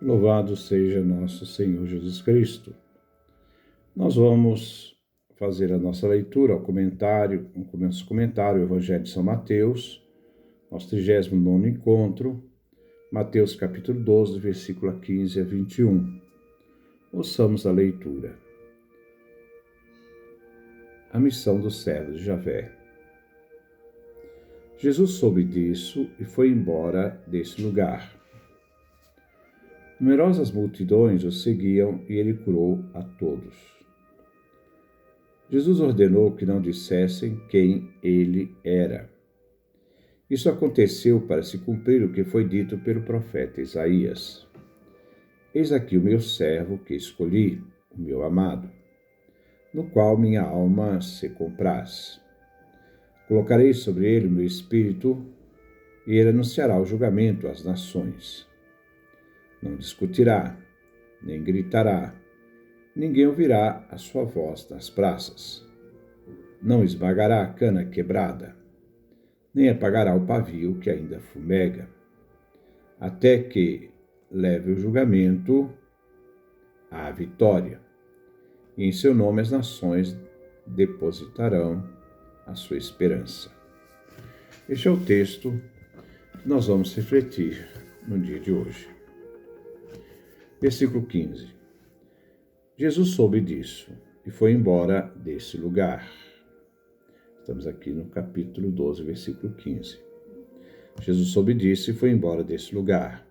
Louvado seja nosso Senhor Jesus Cristo. Nós vamos fazer a nossa leitura, o comentário, o Evangelho de São Mateus, nosso 39º encontro, Mateus capítulo 12, versículo 15 a 21. Ouçamos a leitura. A missão do servo de Javé. Jesus soube disso e foi embora desse lugar. Numerosas multidões o seguiam e ele curou a todos. Jesus ordenou que não dissessem quem ele era. Isso aconteceu para se cumprir o que foi dito pelo profeta Isaías. Eis aqui o meu servo que escolhi, o meu amado, no qual minha alma se compraz. Colocarei sobre ele o meu espírito e ele anunciará o julgamento às nações. Não discutirá, nem gritará, ninguém ouvirá a sua voz nas praças. Não esmagará a cana quebrada, nem apagará o pavio que ainda fumega, até que leve o julgamento à vitória, e em seu nome as nações depositarão a sua esperança. Este é o texto que nós vamos refletir no dia de hoje. Versículo 15. Jesus soube disso e foi embora desse lugar. Estamos aqui no capítulo 12, versículo 15. Jesus soube disso e foi embora desse lugar.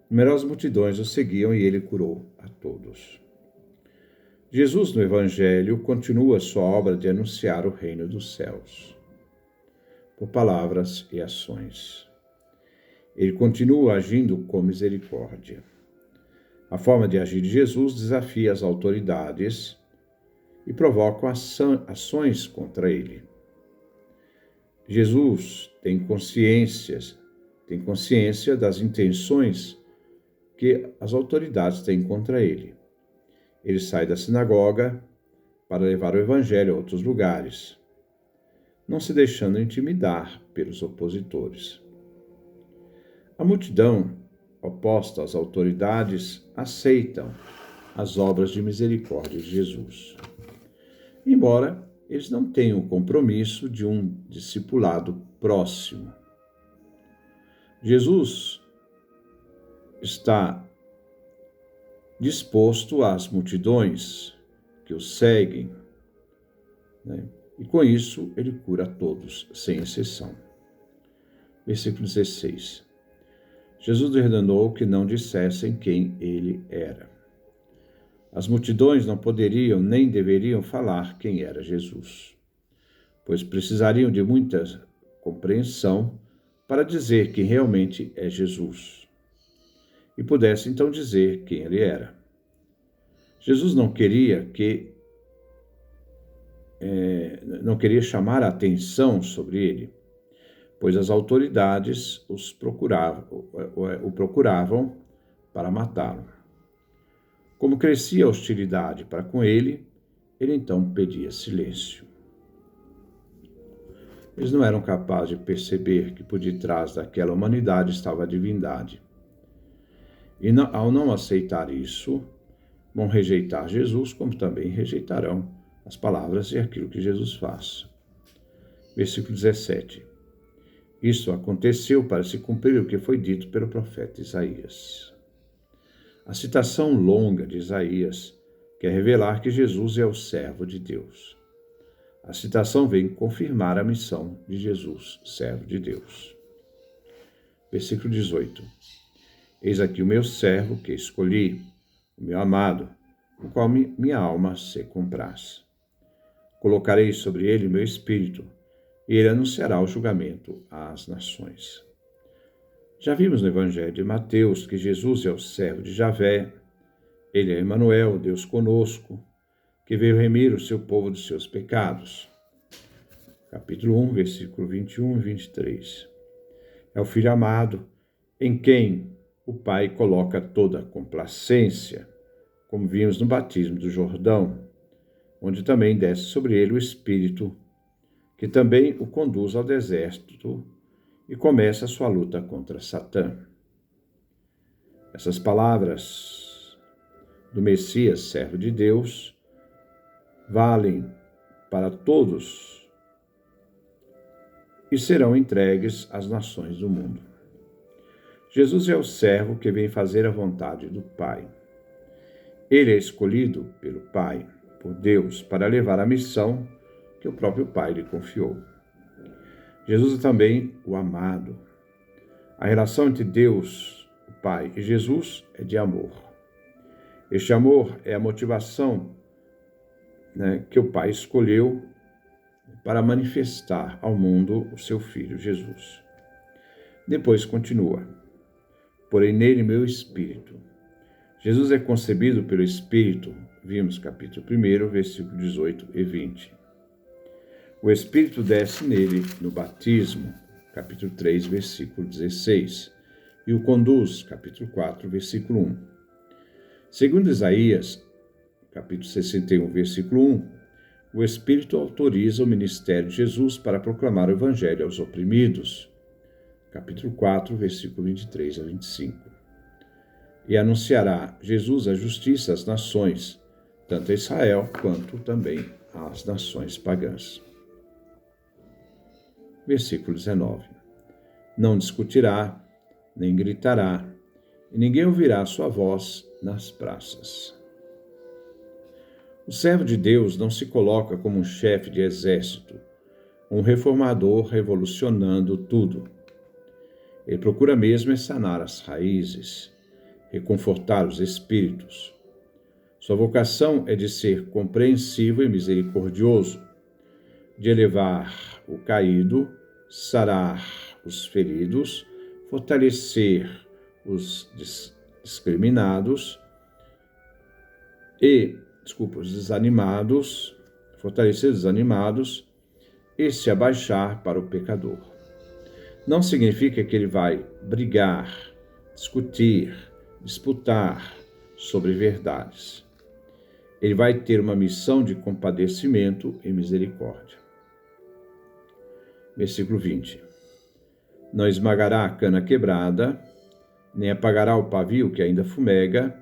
Numerosas multidões o seguiam e ele curou a todos. Jesus, no Evangelho, continua sua obra de anunciar o reino dos céus, por palavras e ações. Ele continua agindo com misericórdia. A forma de agir de Jesus desafia as autoridades e provoca ações contra ele. Jesus tem consciência das intenções que as autoridades têm contra ele. Ele sai da sinagoga para levar o evangelho a outros lugares, não se deixando intimidar pelos opositores. A multidão oposta às autoridades aceitam as obras de misericórdia de Jesus, embora eles não tenham o compromisso de um discipulado próximo. Jesus está disposto às multidões que o seguem, e com isso ele cura todos, sem exceção. Versículo 16. Jesus ordenou que não dissessem quem ele era. As multidões não poderiam nem deveriam falar quem era Jesus, pois precisariam de muita compreensão para dizer quem realmente é Jesus, e pudesse então dizer quem ele era. Jesus não queria chamar a atenção sobre ele, pois as autoridades o procuravam para matá-lo. Como crescia a hostilidade para com ele, ele então pedia silêncio. Eles não eram capazes de perceber que por detrás daquela humanidade estava a divindade. E ao não aceitar isso, vão rejeitar Jesus, como também rejeitarão as palavras e aquilo que Jesus faz. Versículo 17. Isso aconteceu para se cumprir o que foi dito pelo profeta Isaías. A citação longa de Isaías quer revelar que Jesus é o servo de Deus. A citação vem confirmar a missão de Jesus, servo de Deus. Versículo 18. Eis aqui o meu servo que escolhi, o meu amado, no qual minha alma se compraz. Colocarei sobre ele o meu espírito, e ele anunciará o julgamento às nações. Já vimos no Evangelho de Mateus que Jesus é o servo de Javé, ele é Emanuel, Deus conosco, que veio remir o seu povo dos seus pecados. Capítulo 1, versículo 21 e 23. É o Filho amado, em quem o Pai coloca toda a complacência, como vimos no batismo do Jordão, onde também desce sobre ele o Espírito, que também o conduz ao deserto e começa a sua luta contra Satã. Essas palavras do Messias, servo de Deus, valem para todos e serão entregues às nações do mundo. Jesus é o servo que vem fazer a vontade do Pai. Ele é escolhido pelo Pai, por Deus, para levar a missão que o próprio Pai lhe confiou. Jesus é também o amado. A relação entre Deus, o Pai, e Jesus é de amor. Este amor é a motivação, que o Pai escolheu para manifestar ao mundo o seu Filho Jesus. Depois continua: porém nele meu Espírito. Jesus é concebido pelo Espírito, vimos capítulo 1, versículo 18 e 20. O Espírito desce nele no batismo, capítulo 3, versículo 16, e o conduz, capítulo 4, versículo 1. Segundo Isaías, capítulo 61, versículo 1, o Espírito autoriza o ministério de Jesus para proclamar o Evangelho aos oprimidos, capítulo 4, versículo 23 a 25. E anunciará Jesus a justiça às nações, tanto a Israel quanto também às nações pagãs. Versículo 19. Não discutirá, nem gritará, e ninguém ouvirá a sua voz nas praças. O servo de Deus não se coloca como um chefe de exército, um reformador revolucionando tudo. Ele procura mesmo sanar as raízes, reconfortar os espíritos. Sua vocação é de ser compreensivo e misericordioso, de elevar o caído, sarar os feridos, fortalecer os discriminados os desanimados, fortalecer os desanimados e se abaixar para o pecador. Não significa que ele vai brigar, discutir, disputar sobre verdades. Ele vai ter uma missão de compadecimento e misericórdia. Versículo 20. Não esmagará a cana quebrada, nem apagará o pavio que ainda fumega,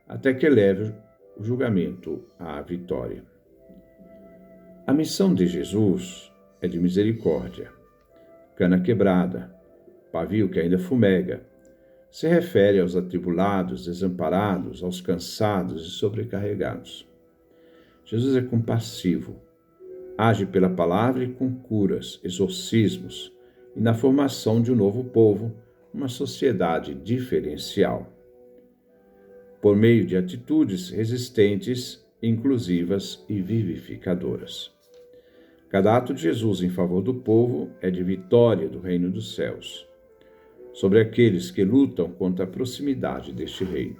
até que leve o julgamento à vitória. A missão de Jesus é de misericórdia. Cana quebrada, pavio que ainda fumega, se refere aos atribulados, desamparados, aos cansados e sobrecarregados. Jesus é compassivo, age pela palavra e com curas, exorcismos e na formação de um novo povo, uma sociedade diferencial, por meio de atitudes resistentes, inclusivas e vivificadoras. Cada ato de Jesus em favor do povo é de vitória do reino dos céus, sobre aqueles que lutam contra a proximidade deste reino.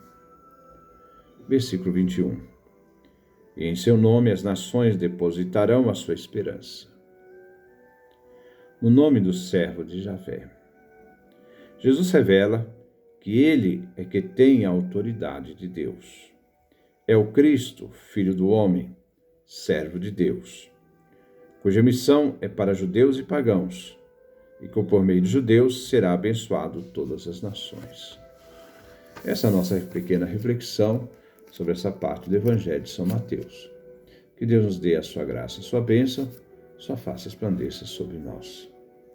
Versículo 21. E em seu nome as nações depositarão a sua esperança. No nome do servo de Javé. Jesus revela que ele é que tem a autoridade de Deus. É o Cristo, Filho do homem, servo de Deus, cuja missão é para judeus e pagãos, e que por meio de judeus será abençoado todas as nações. Essa é a nossa pequena reflexão sobre essa parte do Evangelho de São Mateus. Que Deus nos dê a sua graça, a sua bênção, sua face resplandeça sobre nós.